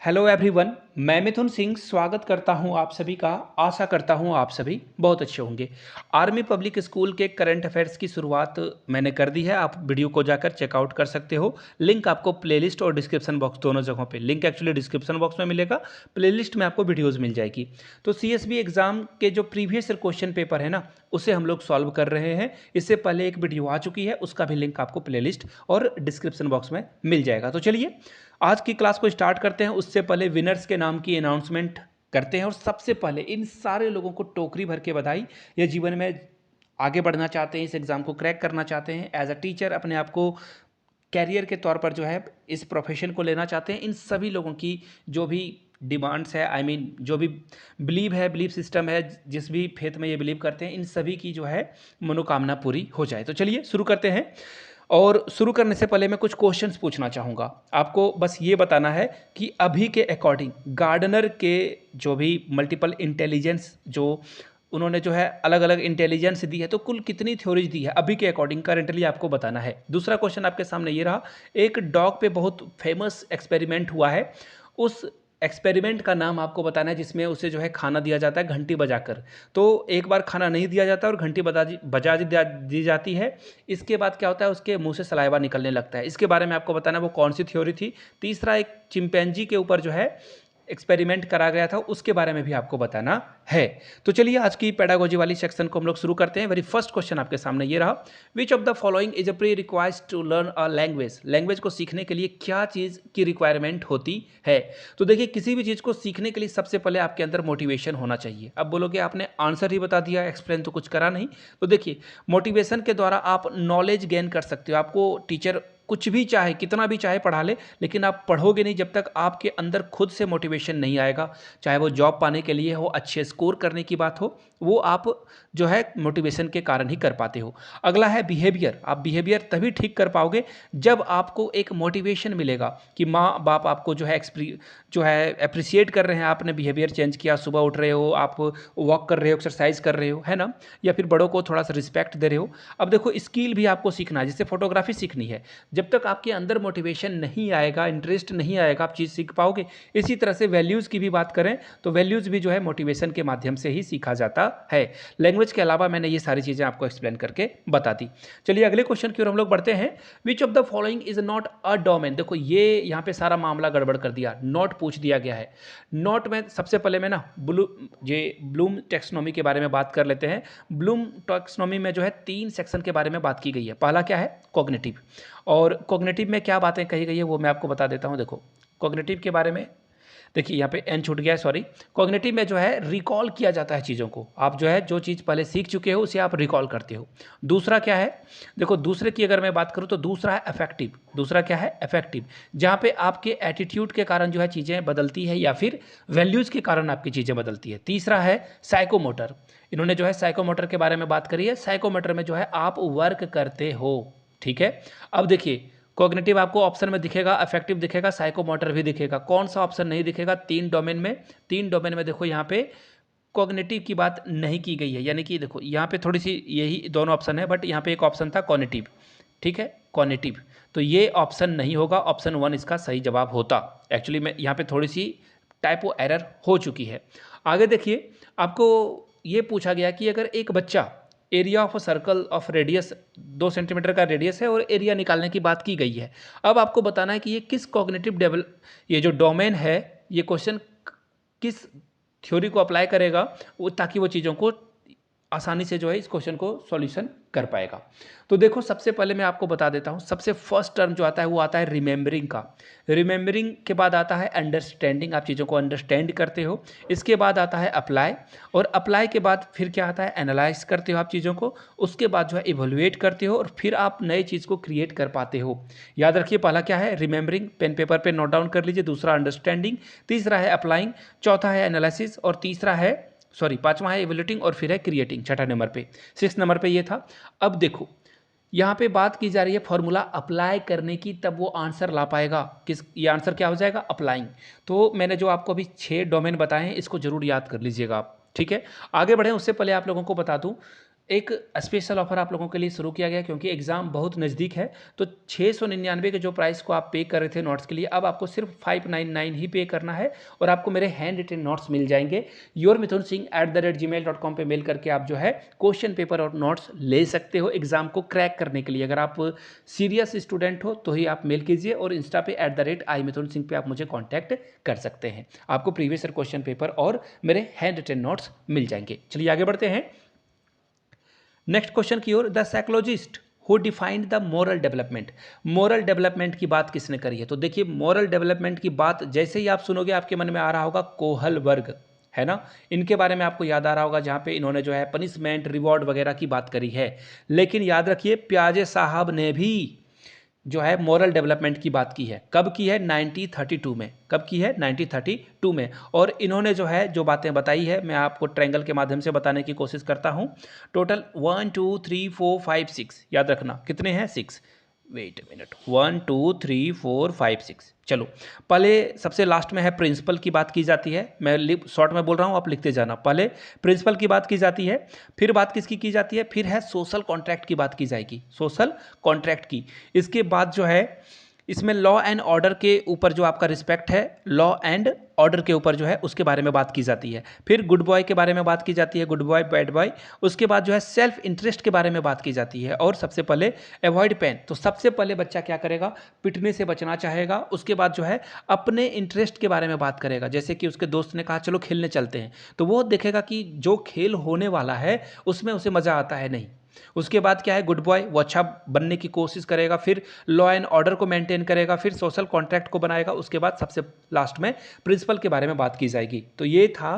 Hello everyone. मैं मिथुन सिंह स्वागत करता हूं आप सभी का। आशा करता हूं आप सभी बहुत अच्छे होंगे। आर्मी पब्लिक स्कूल के करंट अफेयर्स की शुरुआत मैंने कर दी है। आप वीडियो को जाकर चेकआउट कर सकते हो। लिंक आपको प्लेलिस्ट और डिस्क्रिप्शन बॉक्स दोनों जगहों पे, लिंक एक्चुअली डिस्क्रिप्शन बॉक्स में मिलेगा, प्लेलिस्ट में आपको वीडियोज़ मिल जाएगी। तो सीएसबी एग्जाम के जो प्रीवियस क्वेश्चन पेपर है ना, उसे हम लोग सॉल्व कर रहे हैं। इससे पहले एक वीडियो आ चुकी है, उसका भी लिंक आपको प्लेलिस्ट और डिस्क्रिप्शन बॉक्स में मिल जाएगा। तो चलिए आज की क्लास को स्टार्ट करते हैं। उससे पहले विनर्स के नाम की अनाउंसमेंट करते हैं। और सबसे पहले इन सारे लोगों को टोकरी भर के बधाई। ये जीवन में आगे बढ़ना चाहते हैं, इस एग्ज़ाम को क्रैक करना चाहते हैं, एज अ टीचर अपने आप को कैरियर के तौर पर जो है इस प्रोफेशन को लेना चाहते हैं। इन सभी लोगों की जो भी डिमांड्स है, आई मीन जो भी बिलीव है, बिलीव सिस्टम है, जिस भी फेथ में ये बिलीव करते हैं, इन सभी की जो है मनोकामना पूरी हो जाए। तो चलिए शुरू करते हैं। और शुरू करने से पहले मैं कुछ क्वेश्चंस पूछना चाहूँगा। आपको बस ये बताना है कि अभी के अकॉर्डिंग गार्डनर के जो भी मल्टीपल इंटेलिजेंस जो उन्होंने जो है अलग अलग इंटेलिजेंस दी है, तो कुल कितनी थ्योरीज दी है अभी के अकॉर्डिंग करंटली आपको बताना है। दूसरा क्वेश्चन आपके सामने ये रहा, एक डॉग पे बहुत फेमस एक्सपेरिमेंट हुआ है, उस एक्सपेरिमेंट का नाम आपको बताना है जिसमें उसे जो है खाना दिया जाता है घंटी बजाकर। तो एक बार खाना नहीं दिया जाता और घंटी बजा दी जाती है। इसके बाद क्या होता है, उसके मुंह से सलाइवा निकलने लगता है। इसके बारे में आपको बताना है वो कौन सी थ्योरी थी। तीसरा, एक चिंपैंजी के ऊपर जो है एक्सपेरिमेंट करा गया था, उसके बारे में भी आपको बताना है। तो चलिए आज की पेडागोजी वाली सेक्शन को हम लोग शुरू करते हैं। वेरी फर्स्ट क्वेश्चन आपके सामने ये रहा, which of the following is a pre required to learn a language. Language को सीखने के लिए क्या चीज़ की रिक्वायरमेंट होती है। तो देखिए, किसी भी चीज़ को सीखने के लिए सबसे पहले आपके अंदर मोटिवेशन होना चाहिए। अब बोलोगे आपने आंसर ही बता दिया, एक्सप्लेन तो कुछ करा नहीं। तो देखिए, मोटिवेशन के द्वारा आप नॉलेज गेन कर सकते हो। आपको टीचर कुछ भी चाहे, कितना भी चाहे पढ़ा ले, लेकिन आप पढ़ोगे नहीं जब तक आपके अंदर खुद से मोटिवेशन नहीं आएगा। चाहे वो जॉब पाने के लिए हो, अच्छे स्कोर करने की बात हो, वो आप जो है मोटिवेशन के कारण ही कर पाते हो। अगला है बिहेवियर। आप बिहेवियर तभी ठीक कर पाओगे जब आपको एक मोटिवेशन मिलेगा कि माँ बाप आपको जो है अप्रिसिएट कर रहे हैं, आपने बिहेवियर चेंज किया, सुबह उठ रहे हो, आप वॉक कर रहे हो, एक्सरसाइज कर रहे हो, है ना, या फिर बड़ों को थोड़ा सा रिस्पेक्ट दे रहे हो। अब देखो, स्किल भी आपको सीखना है, जैसे फोटोग्राफी सीखनी है। जब तक आपके अंदर मोटिवेशन नहीं आएगा, इंटरेस्ट नहीं आएगा, आप चीज़ सीख पाओगे। इसी तरह से वैल्यूज़ की भी बात करें तो वैल्यूज़ भी जो है मोटिवेशन के माध्यम से ही सीखा जाता है। लैंग्वेज के अलावा मैंने ये सारी चीज़ें आपको एक्सप्लेन करके बता दी। चलिए अगले क्वेश्चन की ओर हम लोग बढ़ते हैं। विच of the following is not a domain. देखो, ये यहाँ पे सारा मामला गड़बड़ कर दिया, नॉट पूछ दिया गया है। नॉट में सबसे पहले मैं ना ब्लूम टेक्सोनॉमी के बारे में बात कर लेते हैं। ब्लूम टेक्सोनॉमी में जो है 3 सेक्शन के बारे में बात की गई है। पहला क्या है, कॉग्निटिव। और कॉग्निटिव में क्या बातें कही गई है वो मैं आपको बता देता हूँ। देखो, कॉग्निटिव के बारे में देखिए, यहाँ पे एन छूट गया है, सॉरी। कॉग्निटिव में जो है रिकॉल किया जाता है चीज़ों को। आप जो है जो चीज़ पहले सीख चुके हो उसे आप रिकॉल करते हो। दूसरा क्या है, देखो दूसरे की अगर मैं बात करूँ तो दूसरा है अफेक्टिव। दूसरा क्या है, अफेक्टिव, जहाँ पे आपके एटीट्यूड के कारण जो है चीज़ें बदलती है या फिर वैल्यूज़ के कारण आपकी चीज़ें बदलती है। तीसरा है साइकोमोटर। इन्होंने जो है साइकोमोटर के बारे में बात करी है। साइकोमोटर में जो है आप वर्क करते हो, ठीक है। अब देखिए, कॉग्निटिव आपको ऑप्शन में दिखेगा, अफेक्टिव दिखेगा, साइकोमोटर भी दिखेगा। कौन सा ऑप्शन नहीं दिखेगा? 3 डोमेन में। 3 डोमेन में देखो यहाँ पे कॉग्निटिव की बात नहीं की गई है, यानी कि देखो यहाँ पे थोड़ी सी यही दोनों ऑप्शन है, बट यहाँ पे एक ऑप्शन था कॉग्निटिव, ठीक है, कॉग्निटिव। तो ये ऑप्शन नहीं होगा, ऑप्शन 1 इसका सही जवाब होता। एक्चुअली में यहाँ पे थोड़ी सी टाइपो एरर हो चुकी है। आगे देखिए, आपको ये पूछा गया कि अगर एक बच्चा, area of a circle of radius 2 centimetre का रेडियस है और एरिया निकालने की बात की गई है। अब आपको बताना है कि ये किस कॉग्निटिव डेवल, ये जो डोमेन है, ये क्वेश्चन किस थ्योरी को अप्लाई करेगा, वो ताकि वो चीज़ों को आसानी से जो है इस क्वेश्चन को सॉल्यूशन कर पाएगा। तो देखो, सबसे पहले मैं आपको बता देता हूँ, सबसे फर्स्ट टर्म जो आता है वो आता है रिमेंबरिंग का। रिमेंबरिंग के बाद आता है अंडरस्टैंडिंग, आप चीज़ों को अंडरस्टैंड करते हो। इसके बाद आता है अप्लाई, और अप्लाई के बाद फिर क्या आता है, एनालाइज करते हो आप चीज़ों को। उसके बाद जो है इवोल्यूएट करते हो और फिर आप नए चीज़ को क्रिएट कर पाते हो। याद रखिए, पहला क्या है, रिमेंबरिंग, पेन पेपर पे नोट डाउन कर लीजिए। दूसरा अंडरस्टैंडिंग, तीसरा है अप्लाइंग, चौथा है एनालिसिस, और तीसरा है, सॉरी, पांचवा है इवोल्यूटिंग, और फिर है क्रिएटिंग छठा नंबर पे। 6 नंबर पे ये था। अब देखो, यहाँ पे बात की जा रही है फॉर्मूला अप्लाई करने की, तब वो आंसर ला पाएगा। ये आंसर क्या हो जाएगा, अप्लाइंग। तो मैंने जो आपको अभी 6 डोमेन बताए हैं, इसको जरूर याद कर लीजिएगा आप, ठीक है। आगे बढ़े उससे पहले आप लोगों को बता दूं, एक स्पेशल ऑफर आप लोगों के लिए शुरू किया गया क्योंकि एग्ज़ाम बहुत नज़दीक है। तो 699 के जो प्राइस को आप पे कर रहे थे नोट्स के लिए, अब आपको सिर्फ 599 ही पे करना है और आपको मेरे हैंड रिटन नोट्स मिल जाएंगे। yourmithunsingh@gmail.com पे मेल करके आप जो है क्वेश्चन पेपर और नोट्स ले सकते हो एग्ज़ाम को क्रैक करने के लिए। अगर आप सीरियस स्टूडेंट हो तो ही आप मेल कीजिए और इंस्टा पे @iMithunSingh पे आप मुझे कॉन्टैक्ट कर सकते हैं। आपको प्रीवियस ईयर क्वेश्चन पेपर और मेरे हैंड रिटन नोट्स मिल जाएंगे। चलिए आगे बढ़ते हैं नेक्स्ट क्वेश्चन की ओर। The psychologist who defined the moral development. Moral development की बात किसने करी है? तो देखिए, मोरल डेवलपमेंट की बात जैसे ही आप सुनोगे आपके मन में आ रहा होगा कोहल वर्ग, है ना। इनके बारे में आपको याद आ रहा होगा, जहाँ पे इन्होंने जो है पनिशमेंट रिवॉर्ड वगैरह की बात करी है। लेकिन याद रखिए, प्याजे साहब ने भी जो है मोरल डेवलपमेंट की बात की है। कब की है? 1932 में। कब की है? 1932 में। और इन्होंने जो है जो बातें बताई है, मैं आपको ट्रायंगल के माध्यम से बताने की कोशिश करता हूँ। टोटल 1 2 3 4 5 6, याद रखना कितने हैं? 6। Wait a minute, 1 2 3 4 5 6। चलो, पहले सबसे लास्ट में है प्रिंसिपल की बात की जाती है। मैं शॉर्ट में बोल रहा हूँ, आप लिखते जाना। पहले प्रिंसिपल की बात की जाती है, फिर बात किसकी की जाती है? फिर है सोशल कॉन्ट्रैक्ट की बात की जाएगी, सोशल कॉन्ट्रैक्ट की। इसके बाद जो है इसमें लॉ एंड ऑर्डर के ऊपर जो आपका रिस्पेक्ट है, लॉ एंड ऑर्डर के ऊपर जो है उसके बारे में बात की जाती है। फिर गुड बॉय के बारे में बात की जाती है, गुड बॉय बैड बॉय। उसके बाद जो है सेल्फ इंटरेस्ट के बारे में बात की जाती है। और सबसे पहले अवॉइड पेन। तो सबसे पहले बच्चा क्या करेगा? पिटने से बचना चाहेगा। उसके बाद जो है अपने इंटरेस्ट के बारे में बात करेगा। जैसे कि उसके दोस्त ने कहा चलो खेलने चलते हैं, तो वो देखेगा कि जो खेल होने वाला है उसमें उसे मज़ा आता है नहीं। उसके बाद क्या है? गुड बॉय, वो अच्छा बनने की कोशिश करेगा। फिर लॉ एंड ऑर्डर को मेंटेन करेगा। फिर सोशल कॉन्ट्रैक्ट को बनाएगा। उसके बाद सबसे लास्ट में प्रिंसिपल के बारे में बात की जाएगी। तो ये था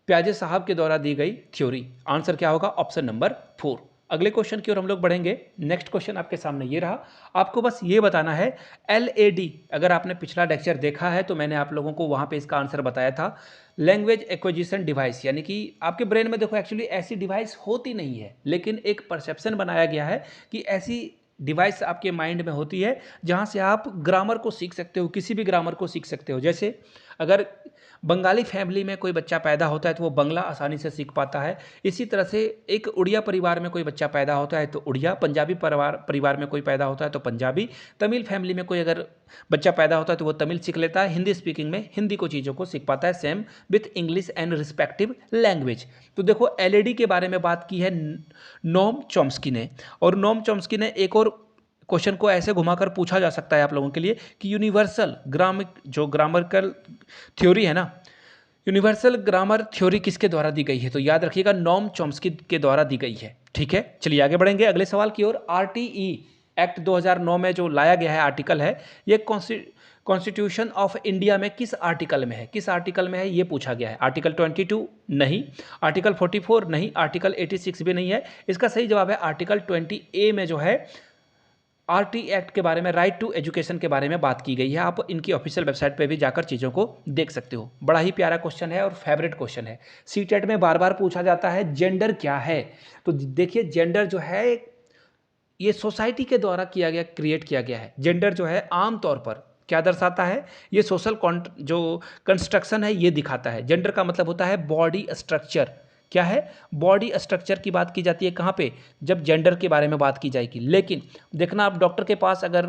प्याजे साहब के द्वारा दी गई थ्योरी। आंसर क्या होगा? Option number 4। अगले क्वेश्चन की ओर हम लोग बढ़ेंगे। नेक्स्ट क्वेश्चन आपके सामने ये रहा। आपको बस ये बताना है LAD। अगर आपने पिछला लेक्चर देखा है तो मैंने आप लोगों को वहाँ पे इसका आंसर बताया था। लैंग्वेज एक्विजिशन डिवाइस, यानी कि आपके ब्रेन में देखो एक्चुअली ऐसी डिवाइस होती नहीं है, लेकिन एक परसेप्शन बनाया गया है कि ऐसी डिवाइस आपके माइंड में होती है जहाँ से आप ग्रामर को सीख सकते हो, किसी भी ग्रामर को सीख सकते हो। जैसे अगर बंगाली फैमिली में कोई बच्चा पैदा होता है तो वो बंगला आसानी से सीख पाता है। इसी तरह से एक उड़िया परिवार में कोई बच्चा पैदा होता है तो उड़िया, पंजाबी परिवार में कोई पैदा होता है तो पंजाबी, तमिल फैमिली में कोई अगर बच्चा पैदा होता है तो वो तमिल सीख लेता है, हिंदी स्पीकिंग में हिंदी को चीज़ों को सीख पाता है। Same with English and respective language. तो देखो LAD के बारे में बात की है नोम चॉम्स्की ने। और नोम चॉम्स्की ने एक और क्वेश्चन को ऐसे घुमाकर पूछा जा सकता है आप लोगों के लिए कि यूनिवर्सल ग्रामरिकल थ्योरी है ना, यूनिवर्सल ग्रामर थ्योरी किसके द्वारा दी गई है? तो याद रखिएगा नोम चॉम्स्की के द्वारा दी गई है। ठीक है, चलिए आगे बढ़ेंगे अगले सवाल की ओर। RTE एक्ट 2009 में जो लाया गया है आर्टिकल है, ये कॉन्स्टिट्यूशन ऑफ इंडिया में किस आर्टिकल में है? किस आर्टिकल में है ये पूछा गया है। आर्टिकल 22 नहीं, आर्टिकल 44 नहीं, आर्टिकल 86 भी नहीं है। इसका सही जवाब है आर्टिकल 20A में जो है RT एक्ट के बारे में, राइट टू एजुकेशन के बारे में बात की गई है। आप इनकी ऑफिशियल वेबसाइट पे भी जाकर चीज़ों को देख सकते हो। बड़ा ही प्यारा क्वेश्चन है और फेवरेट क्वेश्चन है। CTET में बार बार पूछा जाता है जेंडर क्या है। तो देखिए जेंडर जो है ये सोसाइटी के द्वारा क्रिएट किया गया है। जेंडर जो है आमतौर पर क्या दर्शाता है? ये सोशल जो कंस्ट्रक्शन है ये दिखाता है। जेंडर का मतलब होता है बॉडी स्ट्रक्चर। क्या है? बॉडी स्ट्रक्चर की बात की जाती है कहाँ पे? जब जेंडर के बारे में बात की जाएगी। लेकिन देखना, आप डॉक्टर के पास अगर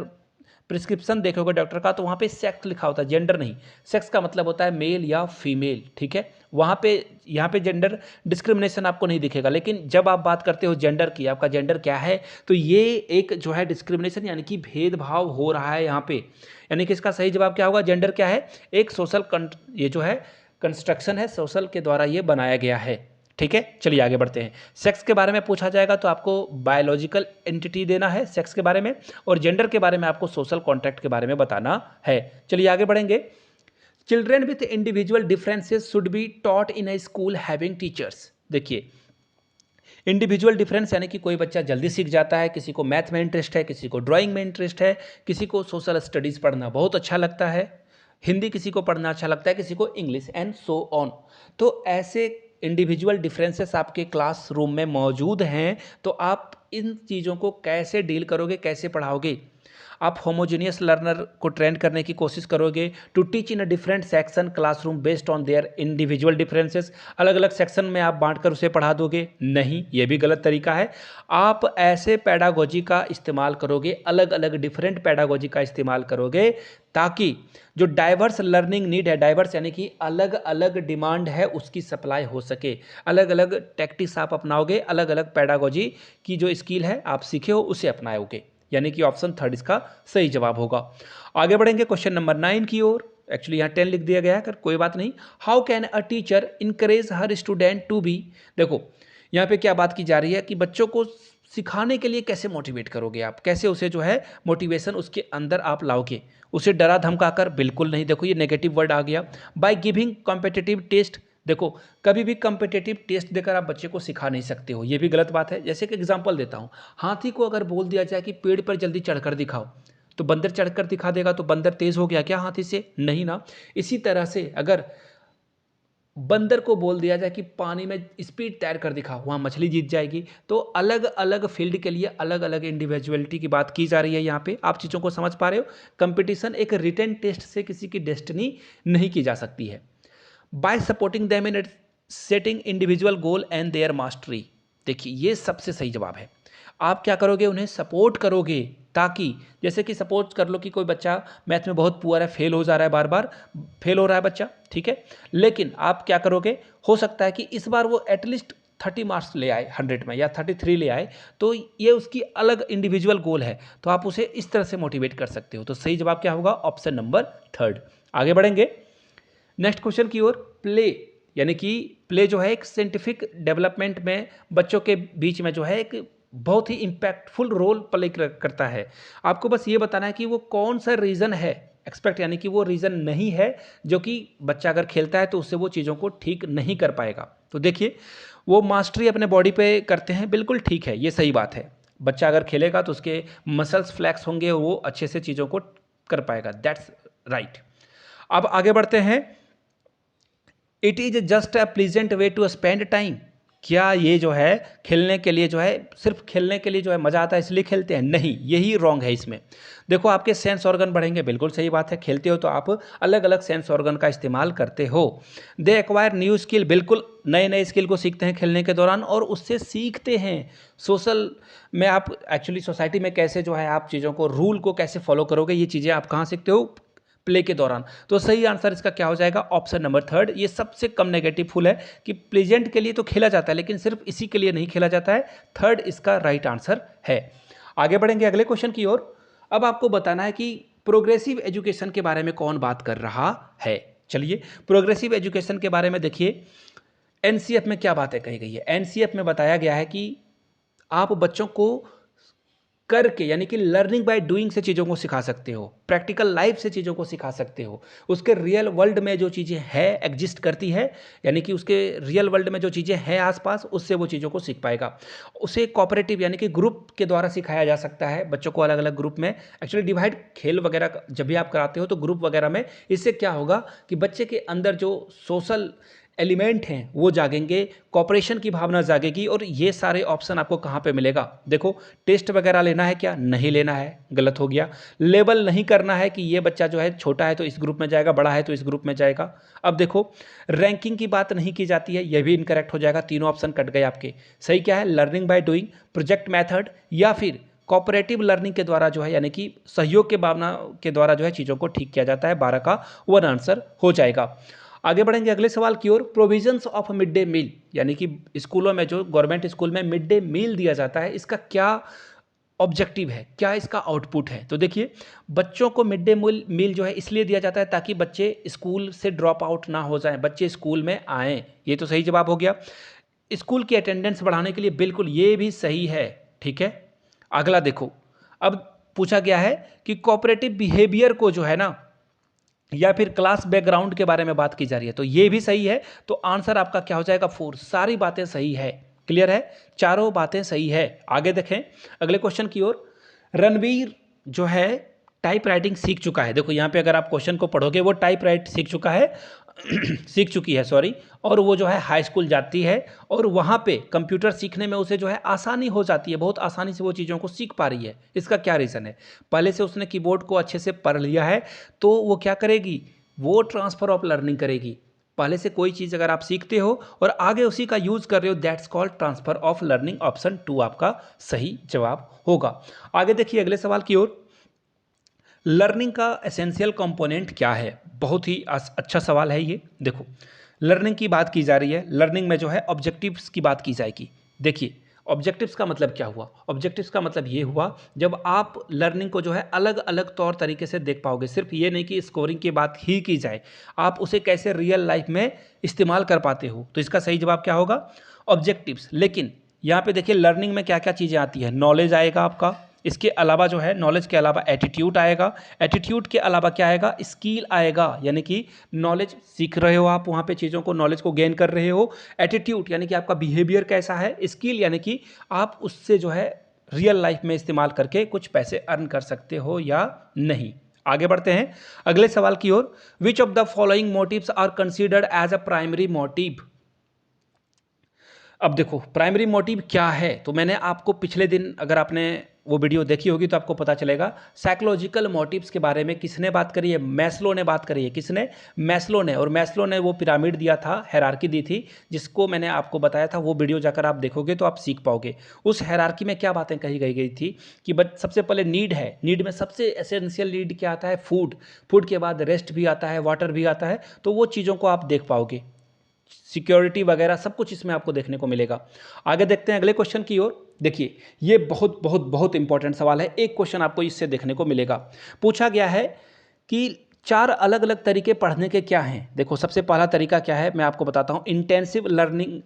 प्रिस्क्रिप्शन देखोगे डॉक्टर का तो वहाँ पे सेक्स लिखा होता है, जेंडर नहीं। सेक्स का मतलब होता है मेल या फीमेल। ठीक है, वहाँ पे यहाँ पे जेंडर डिस्क्रिमिनेशन आपको नहीं दिखेगा। लेकिन जब आप बात करते हो जेंडर की, आपका जेंडर क्या है, तो ये एक जो है डिस्क्रिमिनेशन यानी कि भेदभाव हो रहा है यहाँ पे। यानी कि इसका सही जवाब क्या होगा? जेंडर क्या है? एक सोशल ये जो है कंस्ट्रक्शन है, सोशल के द्वारा ये बनाया गया है। ठीक है, चलिए आगे बढ़ते हैं। सेक्स के बारे में पूछा जाएगा तो आपको बायोलॉजिकल एंटिटी देना है सेक्स के बारे में, और जेंडर के बारे में आपको सोशल कॉन्ट्रैक्ट के बारे में बताना है। चलिए आगे बढ़ेंगे। Children with individual differences should be taught in A school having teachers. देखिए, इंडिविजुअल डिफरेंस यानी कि कोई बच्चा जल्दी सीख जाता है, किसी को मैथ में इंटरेस्ट है, किसी को ड्राइंग में इंटरेस्ट है, किसी को सोशल स्टडीज़ पढ़ना बहुत अच्छा लगता है, हिंदी किसी को पढ़ना अच्छा लगता है, किसी को इंग्लिश एंड सो ऑन। तो ऐसे इंडिविजुअल डिफरेंसेस आपके क्लासरूम में मौजूद हैं, तो आप इन चीज़ों को कैसे डील करोगे, कैसे पढ़ाओगे? आप होमोजेनियस लर्नर को ट्रेन करने की कोशिश करोगे, to teach in a different section classroom based on their individual differences, अलग अलग सेक्शन में आप बांटकर उसे पढ़ा दोगे, नहीं, ये भी गलत तरीका है। आप ऐसे पैडागोजी का इस्तेमाल करोगे, अलग अलग डिफरेंट पैडागोजी का इस्तेमाल करोगे, ताकि जो डाइवर्स लर्निंग नीड है, डाइवर्स यानी कि अलग अलग डिमांड है, उसकी सप्लाई हो सके। अलग अलग टैक्टिक्स आप अपनाओगे, अलग अलग पैडागोजी की जो स्किल है आप सीखे हो उसे अपनाओगे, यानी कि ऑप्शन थर्ड इसका सही जवाब होगा। आगे बढ़ेंगे क्वेश्चन नंबर 9 की ओर। एक्चुअली यहाँ 10 लिख दिया गया है, कोई बात नहीं। How can a teacher encourage her student to be, देखो यहाँ पे क्या बात की जा रही है कि बच्चों को सिखाने के लिए कैसे मोटिवेट करोगे आप, कैसे उसे जो है मोटिवेशन उसके अंदर आप लाओगे, उसे डरा धमकाकर बिल्कुल नहीं। देखो ये नेगेटिव वर्ड आ गया। बाय गिविंग कॉम्पिटिटिव टेस्ट, देखो कभी भी कॉम्पिटिटिव टेस्ट देकर आप बच्चे को सिखा नहीं सकते हो, ये भी गलत बात है। जैसे कि एग्जांपल देता हूँ, हाथी को अगर बोल दिया जाए कि पेड़ पर जल्दी चढ़कर दिखाओ, तो बंदर चढ़कर दिखा देगा, तो बंदर तेज हो गया क्या हाथी से? नहीं ना। इसी तरह से अगर बंदर को बोल दिया जाए कि पानी में स्पीड तैर कर दिखा, वहाँ मछली जीत जाएगी। तो अलग अलग फील्ड के लिए अलग अलग इंडिविजुअलिटी की बात की जा रही है यहाँ पे, आप चीज़ों को समझ पा रहे हो। कंपटीशन एक रिटन टेस्ट से किसी की डेस्टिनी नहीं की जा सकती है। By supporting them in setting individual goal and their mastery, देखिए ये सबसे सही जवाब है। आप क्या करोगे, उन्हें सपोर्ट करोगे, ताकि जैसे कि सपोर्ट कर लो कि कोई बच्चा मैथ में बहुत पुअर है, फेल हो जा रहा है, बार बार फेल हो रहा है बच्चा, ठीक है, लेकिन आप क्या करोगे, हो सकता है कि इस बार वो एटलीस्ट 30 मार्क्स ले आए 100 में, या 33 ले आए, तो ये उसकी अलग इंडिविजुअल गोल है, तो आप उसे इस तरह से मोटिवेट कर सकते हो। तो सही जवाब क्या होगा, ऑप्शन नंबर थर्ड। आगे बढ़ेंगे नेक्स्ट क्वेश्चन की ओर। प्ले, यानी कि प्ले जो है एक साइंटिफिक डेवलपमेंट में बच्चों के बीच में जो है एक बहुत ही इम्पैक्टफुल रोल प्ले करता है। आपको बस ये बताना है कि वो कौन सा रीज़न है, एक्सपेक्ट यानी कि वो रीज़न नहीं है जो कि बच्चा अगर खेलता है तो उससे वो चीज़ों को ठीक नहीं कर पाएगा। तो देखिए वो मास्टरी अपने बॉडी पे करते हैं, बिल्कुल ठीक है, ये सही बात है। बच्चा अगर खेलेगा तो उसके मसल्स फ्लैक्स होंगे, वो अच्छे से चीज़ों को कर पाएगा, दैट्स राइट। अब आगे बढ़ते हैं। It is just a pleasant way to spend time, क्या ये जो है खेलने के लिए जो है, सिर्फ खेलने के लिए जो है मज़ा आता है इसलिए खेलते हैं? नहीं, यही रॉन्ग है इसमें। देखो आपके सेंस ऑर्गन बढ़ेंगे, बिल्कुल सही बात है, खेलते हो तो आप अलग अलग सेंस ऑर्गन का इस्तेमाल करते हो। दे एक्वायर न्यू स्किल, बिल्कुल नए नए स्किल को सीखते हैं खेलने के दौरान, और उससे सीखते हैं सोशल में, आप एक्चुअली सोसाइटी में कैसे जो है आप चीज़ों को, रूल को कैसे फॉलो करोगे, ये चीज़ें आप कहाँ सीखते हो, प्ले के दौरान। तो सही आंसर इसका क्या हो जाएगा, ऑप्शन नंबर थर्ड। ये सबसे कम नेगेटिव फुल है कि प्लेजेंट के लिए तो खेला जाता है, लेकिन सिर्फ इसी के लिए नहीं खेला जाता है। थर्ड इसका राइट आंसर है। आगे बढ़ेंगे अगले क्वेश्चन की ओर। अब आपको बताना है कि प्रोग्रेसिव एजुकेशन के बारे में कौन बात कर रहा है। चलिए प्रोग्रेसिव एजुकेशन के बारे में देखिए, एनसीएफ में क्या बातें कही गई है। एनसीएफ में बताया गया है कि आप बच्चों को करके, यानी कि लर्निंग बाय डूइंग से चीज़ों को सिखा सकते हो, प्रैक्टिकल लाइफ से चीज़ों को सिखा सकते हो, उसके रियल वर्ल्ड में जो चीज़ें हैं एग्जिस्ट करती है, यानी कि उसके रियल वर्ल्ड में जो चीज़ें हैं आसपास, उससे वो चीज़ों को सीख पाएगा। उसे कोऑपरेटिव यानी कि ग्रुप के द्वारा सिखाया जा सकता है बच्चों को, अलग अलग ग्रुप में एक्चुअली डिवाइड, खेल वगैरह जब भी आप कराते हो तो ग्रुप वगैरह में। इससे क्या होगा कि बच्चे के अंदर जो सोशल एलिमेंट हैं वो जागेंगे, कॉपरेशन की भावना जागेगी। और ये सारे ऑप्शन आपको कहाँ पे मिलेगा, देखो टेस्ट वगैरह लेना है क्या, नहीं लेना है, गलत हो गया। लेबल नहीं करना है कि ये बच्चा जो है छोटा है तो इस ग्रुप में जाएगा, बड़ा है तो इस ग्रुप में जाएगा। अब देखो रैंकिंग की बात नहीं की जाती है, ये भी इनकरेक्ट हो जाएगा, तीनों ऑप्शन कट गए आपके। सही क्या है, learning by doing, project method, या फिर कोऑपरेटिव लर्निंग के द्वारा जो है, यानी कि सहयोग के भावना के द्वारा जो है चीज़ों को ठीक किया जाता है। 12 का 1 आंसर हो जाएगा। आगे बढ़ेंगे अगले सवाल की ओर। Provisions of mid day meal, यानी कि स्कूलों में जो गवर्नमेंट स्कूल में मिड डे मील दिया जाता है, इसका क्या ऑब्जेक्टिव है, क्या इसका आउटपुट है। तो देखिए बच्चों को मिड डे मील जो है इसलिए दिया जाता है ताकि बच्चे स्कूल से ड्रॉप आउट ना हो जाएं, बच्चे स्कूल में आएँ, ये तो सही जवाब हो गया। स्कूल की अटेंडेंस बढ़ाने के लिए, बिल्कुल ये भी सही है, ठीक है। अगला देखो, अब पूछा गया है कि कोऑपरेटिव बिहेवियर को जो है ना, या फिर क्लास बैकग्राउंड के बारे में बात की जा रही है, तो ये भी सही है। तो आंसर आपका क्या हो जाएगा, 4। सारी बातें सही है, क्लियर है, चारों बातें सही है। आगे देखें अगले क्वेश्चन की ओर। रणवीर जो है टाइप राइटिंग सीख चुका है, देखो यहाँ पे अगर आप क्वेश्चन को पढ़ोगे वो टाइप राइट सीख चुका है सीख चुकी है, सॉरी, और वो जो है हाई स्कूल जाती है और वहाँ पे कंप्यूटर सीखने में उसे जो है आसानी हो जाती है, बहुत आसानी से वो चीज़ों को सीख पा रही है। इसका क्या रीज़न है? पहले से उसने कीबोर्ड को अच्छे से पढ़ लिया है, तो वो क्या करेगी, वो ट्रांसफ़र ऑफ लर्निंग करेगी। पहले से कोई चीज़ अगर आप सीखते हो और आगे उसी का यूज़ कर रहे हो, that's called transfer of learning. Option 2 आपका सही जवाब होगा। आगे देखिए अगले सवाल की ओर। लर्निंग का एसेंशियल कंपोनेंट क्या है? बहुत ही अच्छा सवाल है ये। देखो, लर्निंग की बात की जा रही है, लर्निंग में जो है ऑब्जेक्टिव्स की बात की जाएगी। देखिए, ऑब्जेक्टिव्स का मतलब क्या हुआ? ऑब्जेक्टिव्स का मतलब ये हुआ जब आप लर्निंग को जो है अलग अलग तौर तरीके से देख पाओगे। सिर्फ ये नहीं कि स्कोरिंग की बात ही की जाए, आप उसे कैसे रियल लाइफ में इस्तेमाल कर पाते हो। तो इसका सही जवाब क्या होगा? ऑब्जेक्टिव्स। लेकिन यहाँ पे देखिए लर्निंग में क्या क्या चीज़ें आती है। नॉलेज आएगा आपका, इसके अलावा जो है नॉलेज के अलावा एटीट्यूड आएगा, एटीट्यूड के अलावा क्या आएगा, स्किल आएगा, यानी कि नॉलेज सीख रहे हो आप, वहाँ पे चीज़ों को, नॉलेज को गेन कर रहे हो। एटीट्यूड यानी कि आपका बिहेवियर कैसा है। स्किल यानी कि आप उससे जो है रियल लाइफ में इस्तेमाल करके कुछ पैसे अर्न कर सकते हो या नहीं। आगे बढ़ते हैं अगले सवाल की ओर। Which of the following motives are considered as a primary motive? अब देखो प्राइमरी मोटिव क्या है, तो मैंने आपको पिछले दिन, अगर आपने वो वीडियो देखी होगी तो आपको पता चलेगा। साइकोलॉजिकल मोटिव्स के बारे में किसने बात करी है? मैस्लो ने बात करी है। किसने? मैस्लो ने। और मैस्लो ने वो पिरामिड दिया था, हायरार्की दी थी, जिसको मैंने आपको बताया था। वो वीडियो जाकर आप देखोगे तो आप सीख पाओगे। उस हायरार्की में क्या बातें कही गई थी कि सबसे पहले नीड है, नीड में सबसे एसेंशियल नीड क्या आता है? फूड। फूड के बाद रेस्ट भी आता है, वाटर भी आता है। तो वो चीज़ों को आप देख पाओगे, सिक्योरिटी वगैरह सब कुछ इसमें आपको देखने को मिलेगा। आगे देखते हैं अगले क्वेश्चन की ओर। देखिए ये बहुत बहुत बहुत इंपॉर्टेंट सवाल है, एक क्वेश्चन आपको इससे देखने को मिलेगा। पूछा गया है कि 4 अलग अलग तरीके पढ़ने के क्या हैं। देखो सबसे पहला तरीका क्या है मैं आपको बताता हूँ। इंटेंसिव लर्निंग,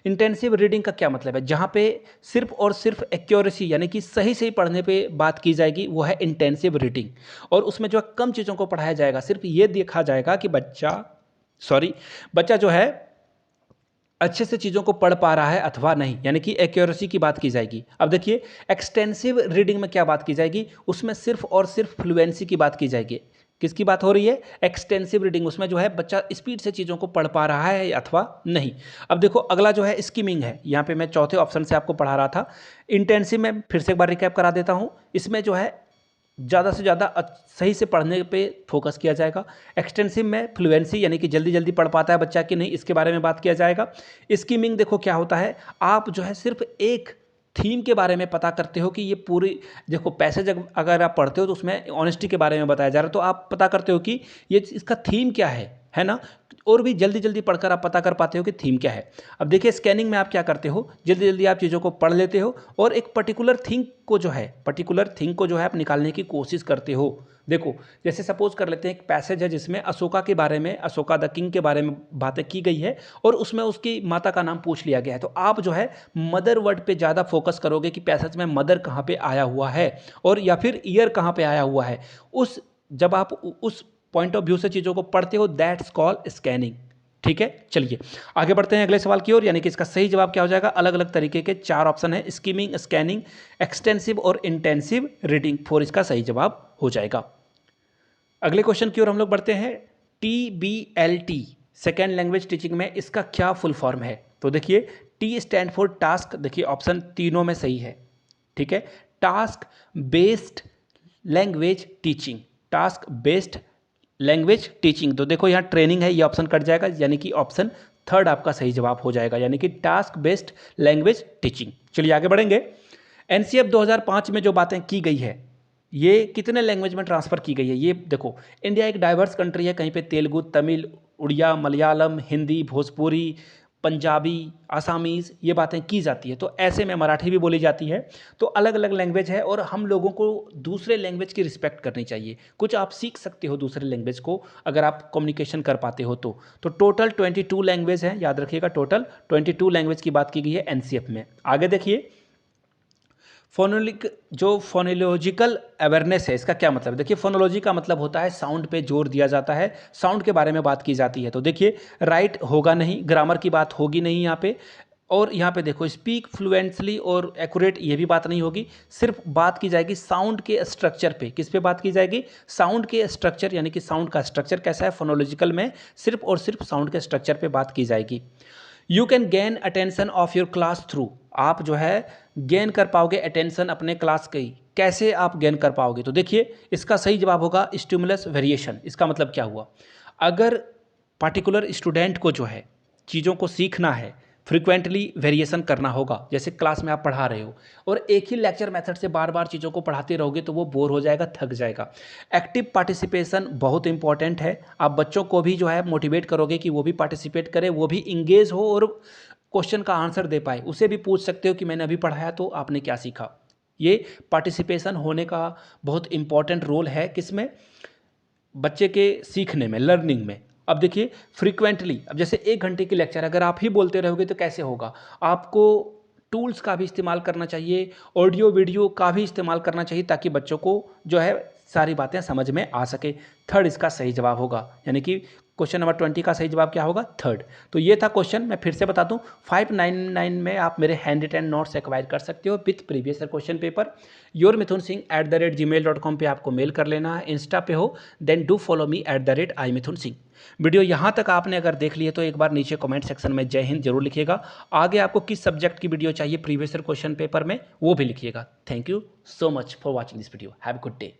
इंटेंसिव रीडिंग का क्या मतलब है? जहाँ पे सिर्फ और सिर्फ एक्यूरेसी यानी कि सही सही पढ़ने पे बात की जाएगी, वो है इंटेंसिव रीडिंग। और उसमें जो कम चीज़ों को पढ़ाया जाएगा, सिर्फ ये देखा जाएगा कि बच्चा जो है अच्छे से चीज़ों को पढ़ पा रहा है अथवा नहीं, यानी कि एक्यूरेसी की बात की जाएगी। अब देखिए एक्सटेंसिव रीडिंग में क्या बात की जाएगी? उसमें सिर्फ और सिर्फ फ्लुएंसी की बात की जाएगी। किसकी बात हो रही है? Extensive reading. उसमें जो है बच्चा स्पीड से चीज़ों को पढ़ पा रहा है अथवा नहीं। अब देखो अगला जो है स्किमिंग है। यहाँ पे मैं चौथे ऑप्शन से आपको पढ़ा रहा था। इंटेंसिव में फिर से एक बार रिकैप करा देता हूँ। इसमें जो है ज़्यादा से ज़्यादा सही से पढ़ने पे फोकस किया जाएगा। एक्सटेंसिव में फ्लुएंसी यानी कि जल्दी जल्दी पढ़ पाता है बच्चा कि नहीं, इसके बारे में बात किया जाएगा। स्कीमिंग देखो क्या होता है, आप जो है सिर्फ एक थीम के बारे में पता करते हो कि ये पूरी, देखो पैसेज अगर आप पढ़ते हो तो उसमें ऑनेस्टी के बारे में बताया जा रहा है, तो आप पता करते हो कि ये इसका थीम क्या है ना। और भी जल्दी जल्दी पढ़कर आप पता कर पाते हो कि थीम क्या है। अब देखिए स्कैनिंग में आप क्या करते हो, जल्दी जल्दी आप चीज़ों को पढ़ लेते हो और एक पर्टिकुलर थिंग को जो है आप निकालने की कोशिश करते हो। देखो जैसे सपोज कर लेते हैं एक पैसेज है जिसमें अशोका के बारे में, अशोका द किंग के बारे में बातें की गई है और उसमें उसकी माता का नाम पूछ लिया गया है, तो आप जो है मदर वर्ड पे ज़्यादा फोकस करोगे कि पैसेज में मदर कहाँ पे आया हुआ है और या फिर ईयर कहाँ पे आया हुआ है। जब आप उस पॉइंट ऑफ व्यू से चीज़ों को पढ़ते हो, दैट्स कॉल्ड स्कैनिंग। ठीक है, चलिए आगे बढ़ते हैं अगले सवाल की ओर। यानी कि इसका सही जवाब क्या हो जाएगा? अलग अलग तरीके के 4 ऑप्शन है, स्कीमिंग, स्कैनिंग, एक्सटेंसिव और इंटेंसिव रीडिंग। 4 इसका सही जवाब हो जाएगा। अगले क्वेश्चन की ओर हम लोग बढ़ते हैं। TBLT सेकेंड लैंग्वेज टीचिंग में इसका क्या फुल फॉर्म है? तो देखिए T स्टैंड फॉर टास्क, देखिए ऑप्शन तीनों में सही है। ठीक है, task based language teaching, task based language teaching. तो देखो यहाँ ट्रेनिंग है, ये ऑप्शन कट जाएगा, यानी कि ऑप्शन 3 आपका सही जवाब हो जाएगा, यानी कि टास्क बेस्ड लैंग्वेज टीचिंग। चलिए आगे बढ़ेंगे। NCF 2005 में जो बातें की गई है, ये कितने लैंग्वेज में ट्रांसफ़र की गई है? ये देखो इंडिया एक डाइवर्स कंट्री है, कहीं पे तेलुगु, तमिल, उड़िया, मलयालम, हिंदी, भोजपुरी, पंजाबी, आसामीज़ ये बातें की जाती है। तो ऐसे में मराठी भी बोली जाती है। तो अलग अलग लैंग्वेज है और हम लोगों को दूसरे लैंग्वेज की रिस्पेक्ट करनी चाहिए। कुछ आप सीख सकते हो दूसरे लैंग्वेज को अगर आप कम्युनिकेशन कर पाते हो तो टोटल 22 लैंग्वेज है, याद रखिएगा, टोटल 22 लैंग्वेज की बात की गई है NCF में। आगे देखिए फोनोलॉजिकल अवेयरनेस है, इसका क्या मतलब है? देखिए फोनोलॉजी का मतलब होता है साउंड पे जोर दिया जाता है, साउंड के बारे में बात की जाती है। तो देखिए राइट होगा नहीं, ग्रामर की बात होगी नहीं यहाँ पे, और यहाँ पे देखो स्पीक फ्लुएंटली और एक्यूरेट, ये भी बात नहीं होगी। सिर्फ बात की जाएगी साउंड के स्ट्रक्चर पे। किस पे बात की जाएगी? साउंड के स्ट्रक्चर, यानी कि साउंड का स्ट्रक्चर कैसा है फोनोलॉजिकल में, सिर्फ और सिर्फ साउंड के स्ट्रक्चर पे बात की जाएगी। You can gain attention of your class through, आप जो है गेन कर पाओगे अटेंशन अपने क्लास की। कैसे आप गेन कर पाओगे? तो देखिए इसका सही जवाब होगा स्टिमुलस वेरिएशन। इसका मतलब क्या हुआ? अगर पार्टिकुलर स्टूडेंट को जो है चीज़ों को सीखना है, फ्रिक्वेंटली वेरिएशन करना होगा। जैसे क्लास में आप पढ़ा रहे हो और एक ही लेक्चर मेथड से बार बार चीज़ों को पढ़ाते रहोगे तो वो बोर हो जाएगा, थक जाएगा। एक्टिव पार्टिसिपेशन बहुत इंपॉर्टेंट है। आप बच्चों को भी जो है मोटिवेट करोगे कि वो भी पार्टिसिपेट करे, वो भी इंगेज हो और क्वेश्चन का आंसर दे पाए। उसे भी पूछ सकते हो कि मैंने अभी पढ़ाया तो आपने क्या सीखा। ये पार्टिसिपेशन होने का बहुत इंपॉर्टेंट रोल है किसमें? बच्चे के सीखने में, लर्निंग में। अब देखिए फ्रीक्वेंटली, अब जैसे 1 घंटे की लेक्चर अगर आप ही बोलते रहोगे तो कैसे होगा? आपको टूल्स का भी इस्तेमाल करना चाहिए, ऑडियो वीडियो का भी इस्तेमाल करना चाहिए, ताकि बच्चों को जो है सारी बातें समझ में आ सके। थर्ड इसका सही जवाब होगा, यानी कि क्वेश्चन नंबर 20 का सही जवाब क्या होगा? थर्ड। तो ये था क्वेश्चन। मैं फिर से बता दूं, 599 में आप मेरे हैंड रिटन नोट्स एक्वायर कर सकते हो with previous year question paper. yourmithunsingh@gmail.com पे आपको मेल कर लेना है। इंस्टा पे हो then do follow me @iMithunSingh। Video यहाँ तक आपने अगर देख ली है तो एक बार नीचे कमेंट सेक्शन में जय हिंद जरूर लिखिएगा। आगे आपको किस सब्जेक्ट की वीडियो चाहिए प्रीवियस ईयर क्वेश्चन पेपर में, वो भी लिखिएगा। Thank you so much for watching this video. Have a good day.